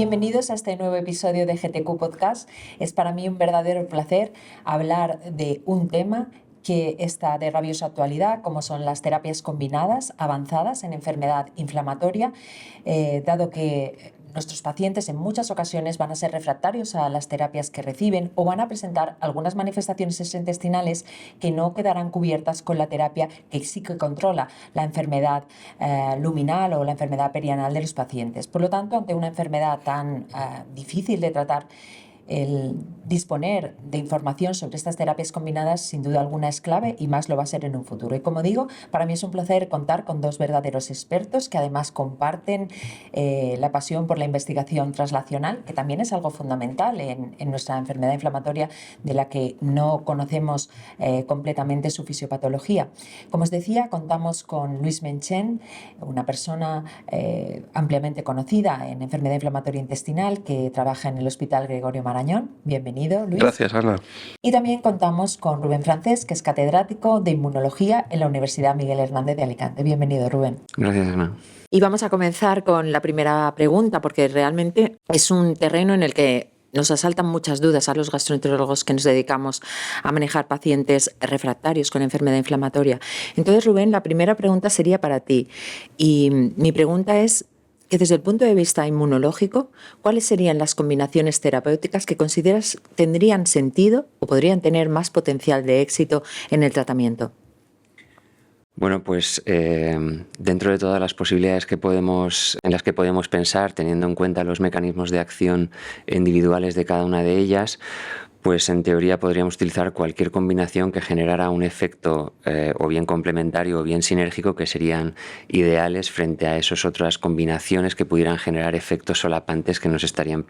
Bienvenidos a este nuevo episodio de GTQ Podcast. Es para mí un verdadero placer hablar de un tema que está de rabiosa actualidad, como son las terapias combinadas avanzadas en enfermedad inflamatoria, dado que nuestros pacientes en muchas ocasiones van a ser refractarios a las terapias que reciben o van a presentar algunas manifestaciones intestinales que no quedarán cubiertas con la terapia que sí que controla la enfermedad luminal o la enfermedad perianal de los pacientes. Por lo tanto, ante una enfermedad tan difícil de tratar, el disponer de información sobre estas terapias combinadas sin duda alguna es clave y más lo va a ser en un futuro. Y como digo, para mí es un placer contar con dos verdaderos expertos que además comparten la pasión por la investigación translacional, que también es algo fundamental en nuestra enfermedad inflamatoria de la que no conocemos completamente su fisiopatología. Como os decía, contamos con Luis Menchen, una persona ampliamente conocida en enfermedad inflamatoria intestinal que trabaja en el Hospital Gregorio Marañón. Bienvenido, Luis. Gracias, Ana. Y también contamos con Rubén Francés, que es catedrático de Inmunología en la Universidad Miguel Hernández de Alicante. Bienvenido, Rubén. Gracias, Ana. Y vamos a comenzar con la primera pregunta, porque realmente es un terreno en el que nos asaltan muchas dudas a los gastroenterólogos que nos dedicamos a manejar pacientes refractarios con enfermedad inflamatoria. Entonces, Rubén, la primera pregunta sería para ti. Y mi pregunta es que desde el punto de vista inmunológico, ¿cuáles serían las combinaciones terapéuticas que consideras tendrían sentido o podrían tener más potencial de éxito en el tratamiento? Bueno, pues dentro de todas las posibilidades en las que podemos pensar, teniendo en cuenta los mecanismos de acción individuales de cada una de ellas, pues en teoría podríamos utilizar cualquier combinación que generara un efecto o bien complementario o bien sinérgico que serían ideales frente a esas otras combinaciones que pudieran generar efectos solapantes que nos estarían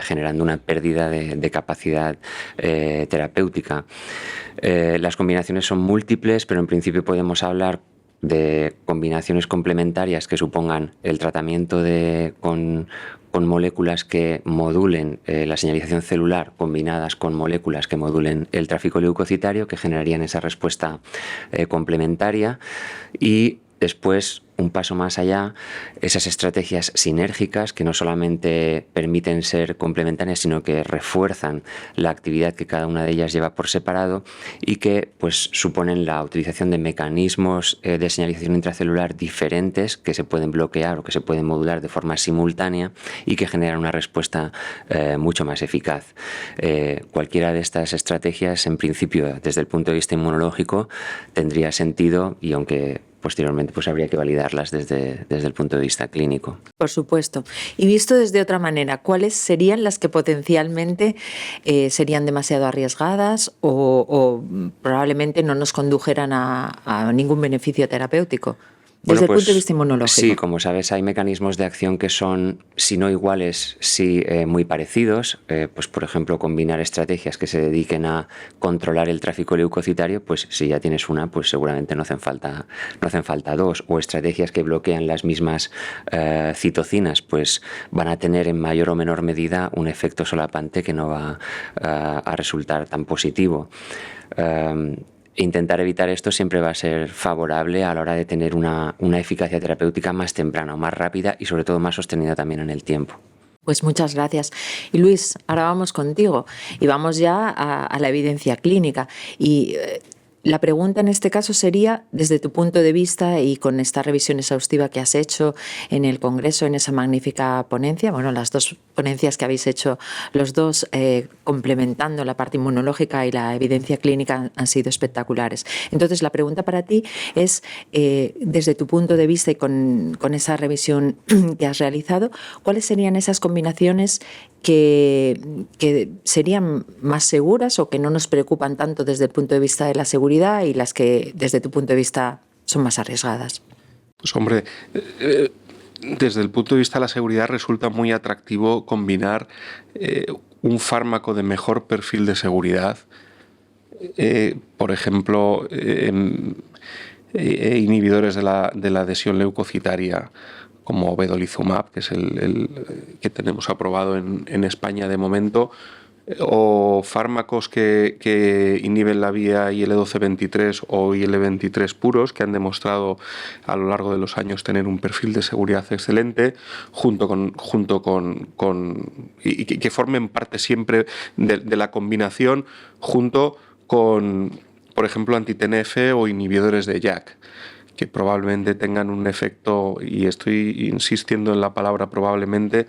generando una pérdida de capacidad terapéutica. Las combinaciones son múltiples, pero en principio podemos hablar de combinaciones complementarias que supongan el tratamiento con moléculas que modulen la señalización celular combinadas con moléculas que modulen el tráfico leucocitario, que generarían esa respuesta complementaria. Y después, un paso más allá, esas estrategias sinérgicas que no solamente permiten ser complementarias, sino que refuerzan la actividad que cada una de ellas lleva por separado y que pues suponen la utilización de mecanismos de señalización intracelular diferentes que se pueden bloquear o que se pueden modular de forma simultánea y que generan una respuesta mucho más eficaz. Cualquiera de estas estrategias, en principio, desde el punto de vista inmunológico, tendría sentido, y aunque posteriormente pues habría que validarlas desde el punto de vista clínico. Por supuesto. Y visto desde otra manera, ¿cuáles serían las que potencialmente serían demasiado arriesgadas o probablemente no nos condujeran a ningún beneficio terapéutico? Desde el punto de vista inmunológico. Sí, como sabes, hay mecanismos de acción que son, si no iguales, sí muy parecidos. Pues, por ejemplo, combinar estrategias que se dediquen a controlar el tráfico leucocitario, pues si ya tienes una, pues seguramente no hacen falta dos. O estrategias que bloquean las mismas citocinas, pues van a tener en mayor o menor medida un efecto solapante que no va a resultar tan positivo. Intentar evitar esto siempre va a ser favorable a la hora de tener una eficacia terapéutica más temprana o más rápida y sobre todo más sostenida también en el tiempo. Pues muchas gracias. Y Luis, ahora vamos contigo y vamos ya a la evidencia clínica. Y la pregunta en este caso sería, desde tu punto de vista y con esta revisión exhaustiva que has hecho en el Congreso, en esa magnífica ponencia, bueno, las dos ponencias que habéis hecho los dos complementando la parte inmunológica y la evidencia clínica han sido espectaculares. Entonces, la pregunta para ti es, desde tu punto de vista y con esa revisión que has realizado, ¿cuáles serían esas combinaciones que serían más seguras o que no nos preocupan tanto desde el punto de vista de la seguridad y las que desde tu punto de vista son más arriesgadas? Pues hombre, desde el punto de vista de la seguridad resulta muy atractivo combinar un fármaco de mejor perfil de seguridad, por ejemplo, inhibidores de la adhesión leucocitaria, como vedolizumab, que es el que tenemos aprobado en España de momento, o fármacos que inhiben la vía IL-12-23 o IL-23 puros, que han demostrado a lo largo de los años tener un perfil de seguridad excelente, y que formen parte siempre de la combinación junto con, por ejemplo, anti-TNF o inhibidores de JAK, que probablemente tengan un efecto, y estoy insistiendo en la palabra probablemente,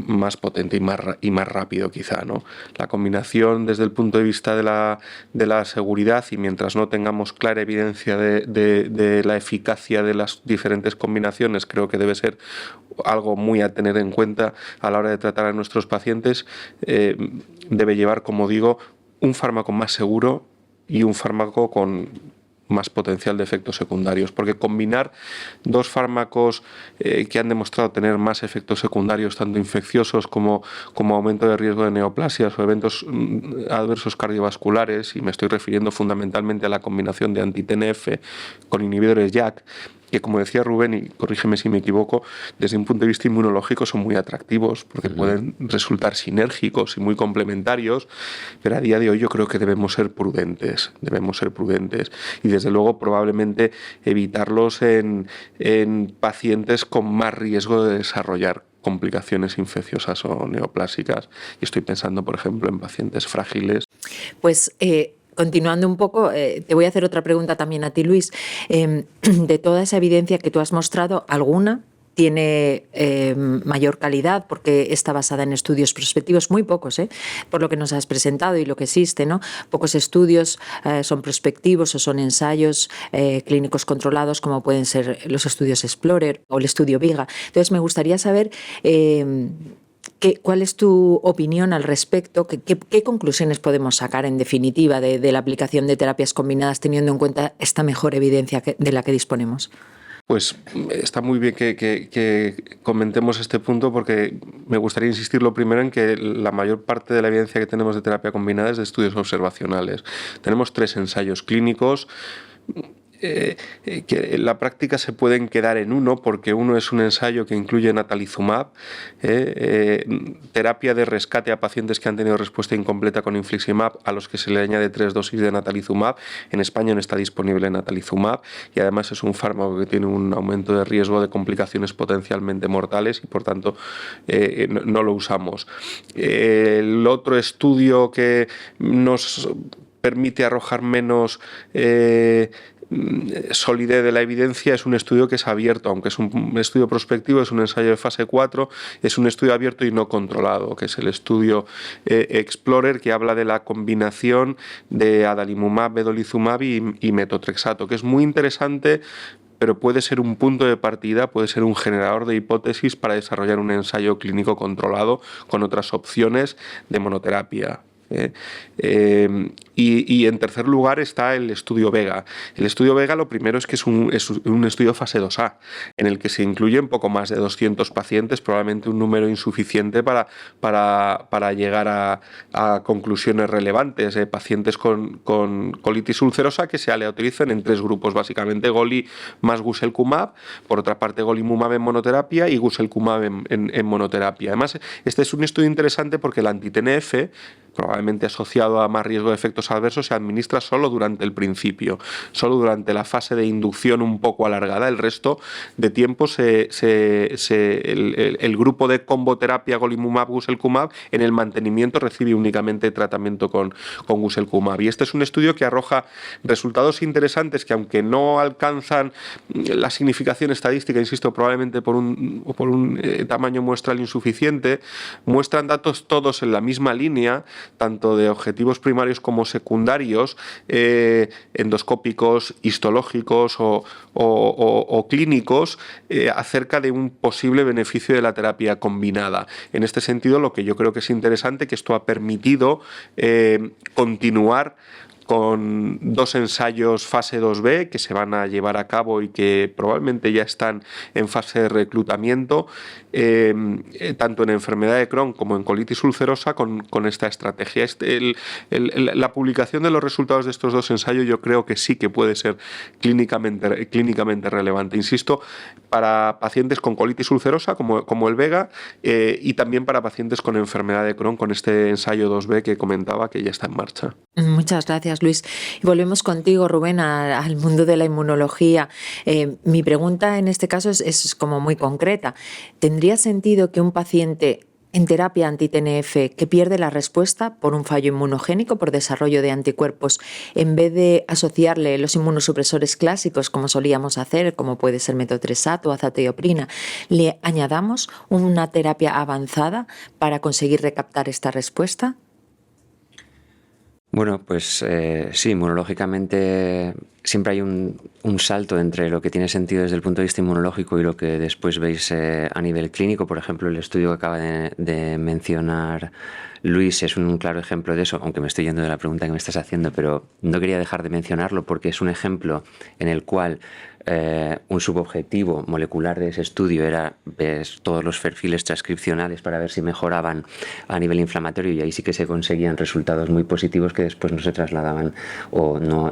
más potente y más rápido quizá, ¿no? La combinación desde el punto de vista de la seguridad, y mientras no tengamos clara evidencia de la eficacia de las diferentes combinaciones, creo que debe ser algo muy a tener en cuenta a la hora de tratar a nuestros pacientes. Debe llevar, como digo, un fármaco más seguro y un fármaco con más potencial de efectos secundarios, porque combinar dos fármacos que han demostrado tener más efectos secundarios, tanto infecciosos como aumento de riesgo de neoplasias o eventos adversos cardiovasculares, y me estoy refiriendo fundamentalmente a la combinación de anti-TNF con inhibidores JAK, que, como decía Rubén, y corrígeme si me equivoco, desde un punto de vista inmunológico son muy atractivos porque pueden resultar sinérgicos y muy complementarios, pero a día de hoy yo creo que debemos ser prudentes y desde luego probablemente evitarlos en pacientes con más riesgo de desarrollar complicaciones infecciosas o neoplásicas, y estoy pensando, por ejemplo, en pacientes frágiles. Pues continuando un poco, te voy a hacer otra pregunta también a ti, Luis. De toda esa evidencia que tú has mostrado, ¿alguna tiene mayor calidad porque está basada en estudios prospectivos? Muy pocos, por lo que nos has presentado y lo que existe, ¿no? Pocos estudios son prospectivos o son ensayos clínicos controlados, como pueden ser los estudios Explorer o el estudio Viga. Entonces, me gustaría saber ¿cuál es tu opinión al respecto? ¿Qué conclusiones podemos sacar, en definitiva, de la aplicación de terapias combinadas, teniendo en cuenta esta mejor evidencia de la que disponemos? Pues está muy bien que comentemos este punto, porque me gustaría insistir lo primero en que la mayor parte de la evidencia que tenemos de terapia combinada es de estudios observacionales. Tenemos 3 ensayos clínicos que en la práctica se pueden quedar en uno, porque uno es un ensayo que incluye natalizumab, terapia de rescate a pacientes que han tenido respuesta incompleta con infliximab, a los que se le añade 3 dosis de natalizumab. En España no está disponible natalizumab, y además es un fármaco que tiene un aumento de riesgo de complicaciones potencialmente mortales, y por tanto no lo usamos. El otro estudio que nos permite arrojar menos solidez de la evidencia es un estudio que es abierto, aunque es un estudio prospectivo, es un ensayo de fase 4, es un estudio abierto y no controlado, que es el estudio Explorer, que habla de la combinación de adalimumab, vedolizumab y metotrexato, que es muy interesante, pero puede ser un punto de partida, puede ser un generador de hipótesis para desarrollar un ensayo clínico controlado con otras opciones de monoterapia. Y en tercer lugar está el estudio Vega. El estudio Vega, lo primero es que es un estudio fase 2A, en el que se incluyen poco más de 200 pacientes, probablemente un número insuficiente para llegar a conclusiones relevantes. Pacientes con colitis ulcerosa que se aleatorizan en 3 grupos, básicamente Goli más Guselkumab, por otra parte Golimumab en monoterapia y Guselkumab en monoterapia. Además, este es un estudio interesante porque el anti-TNF, probablemente asociado a más riesgo de efectos adversos, se administra solo durante el principio, solo durante la fase de inducción un poco alargada. El resto de tiempo el grupo de comboterapia Golimumab Guselkumab en el mantenimiento recibe únicamente tratamiento con Guselkumab. Y este es un estudio que arroja resultados interesantes que, aunque no alcanzan la significación estadística, insisto, probablemente por un tamaño muestral insuficiente, muestran datos todos en la misma línea, tanto de objetivos primarios como secundarios, endoscópicos, histológicos o clínicos, acerca de un posible beneficio de la terapia combinada. En este sentido, lo que yo creo que es interesante, que esto ha permitido continuar con 2 ensayos fase 2B que se van a llevar a cabo y que probablemente ya están en fase de reclutamiento, tanto en enfermedad de Crohn como en colitis ulcerosa, con esta estrategia. La publicación de los resultados de estos 2 ensayos yo creo que sí que puede ser clínicamente relevante. Insisto, para pacientes con colitis ulcerosa como el Vega, y también para pacientes con enfermedad de Crohn con este ensayo 2B que comentaba, que ya está en marcha. Muchas gracias, Luis. Y volvemos contigo, Rubén, al mundo de la inmunología. Mi pregunta en este caso es como muy concreta. ¿Tendría sentido que un paciente en terapia anti-TNF que pierde la respuesta por un fallo inmunogénico, por desarrollo de anticuerpos, en vez de asociarle los inmunosupresores clásicos, como solíamos hacer, como puede ser metotrexato o azatioprina, le añadamos una terapia avanzada para conseguir recaptar esta respuesta? Bueno, pues sí, inmunológicamente siempre hay un salto entre lo que tiene sentido desde el punto de vista inmunológico y lo que después veis a nivel clínico. Por ejemplo, el estudio que acaba de mencionar Luis es un claro ejemplo de eso, aunque me estoy yendo de la pregunta que me estás haciendo, pero no quería dejar de mencionarlo porque es un ejemplo en el cual un subobjetivo molecular de ese estudio era ver todos los perfiles transcripcionales para ver si mejoraban a nivel inflamatorio, y ahí sí que se conseguían resultados muy positivos que después no se trasladaban o no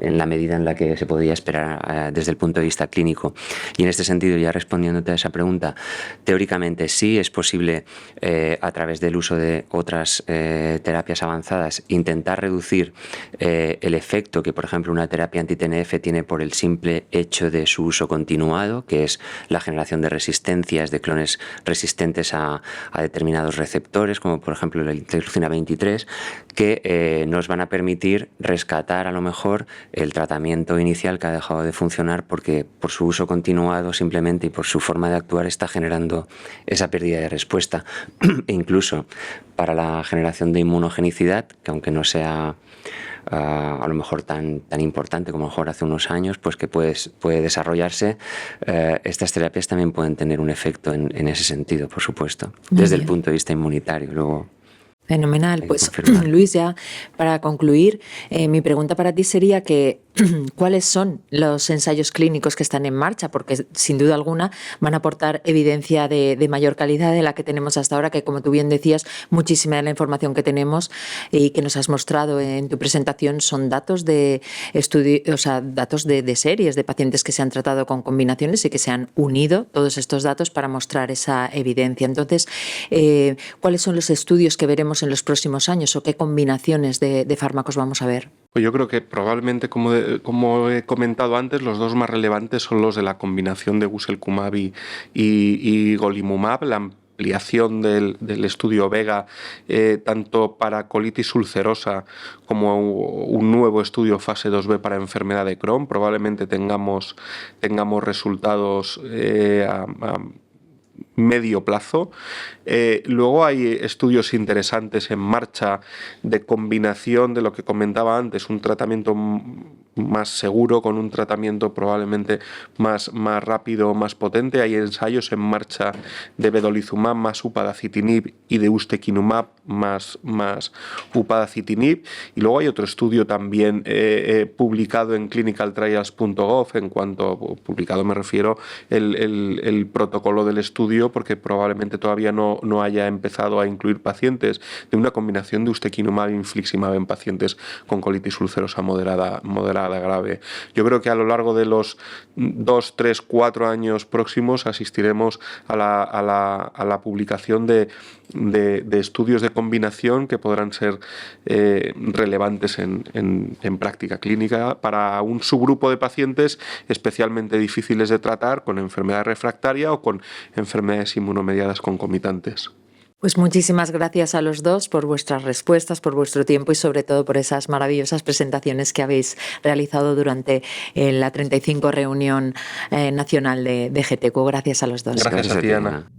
en la medida en la que se podía esperar desde el punto de vista clínico. Y en este sentido, ya respondiéndote a esa pregunta, teóricamente sí es posible, a través del uso de otras terapias avanzadas, intentar reducir el efecto que, por ejemplo, una terapia anti-TNF tiene por el simple hecho de su uso continuado, que es la generación de resistencias, de clones resistentes a determinados receptores, como por ejemplo la interleucina 23, que nos van a permitir rescatar a lo mejor el tratamiento inicial que ha dejado de funcionar porque por su uso continuado simplemente y por su forma de actuar está generando esa pérdida de respuesta. E incluso para la generación de inmunogenicidad, que aunque no sea a lo mejor tan importante como a lo mejor hace unos años, pues que puede desarrollarse, estas terapias también pueden tener un efecto en ese sentido, por supuesto, desde el punto de vista inmunitario. Luego, fenomenal. Pues Luis, ya para concluir, mi pregunta para ti sería que ¿cuáles son los ensayos clínicos que están en marcha? Porque sin duda alguna van a aportar evidencia de mayor calidad de la que tenemos hasta ahora, que como tú bien decías, muchísima de la información que tenemos y que nos has mostrado en tu presentación son datos de estudio, o sea, datos de series de pacientes que se han tratado con combinaciones y que se han unido todos estos datos para mostrar esa evidencia. Entonces, ¿cuáles son los estudios que veremos en los próximos años o qué combinaciones de fármacos vamos a ver? Pues yo creo que probablemente, como he comentado antes, los 2 más relevantes son los de la combinación de guselkumab y golimumab, la ampliación del estudio Vega, tanto para colitis ulcerosa como un nuevo estudio fase 2B para enfermedad de Crohn. Probablemente tengamos resultados a medio plazo. Luego hay estudios interesantes en marcha de combinación de lo que comentaba antes, un tratamiento más seguro con un tratamiento probablemente más rápido, más potente. Hay ensayos en marcha de vedolizumab más upadacitinib y de ustekinumab más upadacitinib. Y luego hay otro estudio también publicado en clinicaltrials.gov, en cuanto publicado me refiero el protocolo del estudio, porque probablemente todavía no haya empezado a incluir pacientes, de una combinación de ustekinumab e infliximab en pacientes con colitis ulcerosa moderada grave. Yo creo que a lo largo de los 2, 3, 4 años próximos asistiremos a la publicación de estudios de combinación que podrán ser relevantes en práctica clínica para un subgrupo de pacientes especialmente difíciles de tratar, con enfermedad refractaria o con enfermedades inmunomediadas concomitantes. Pues muchísimas gracias a los dos por vuestras respuestas, por vuestro tiempo y sobre todo por esas maravillosas presentaciones que habéis realizado durante la 35 reunión nacional de GTQ. Gracias a los dos. Gracias a ti, Ana.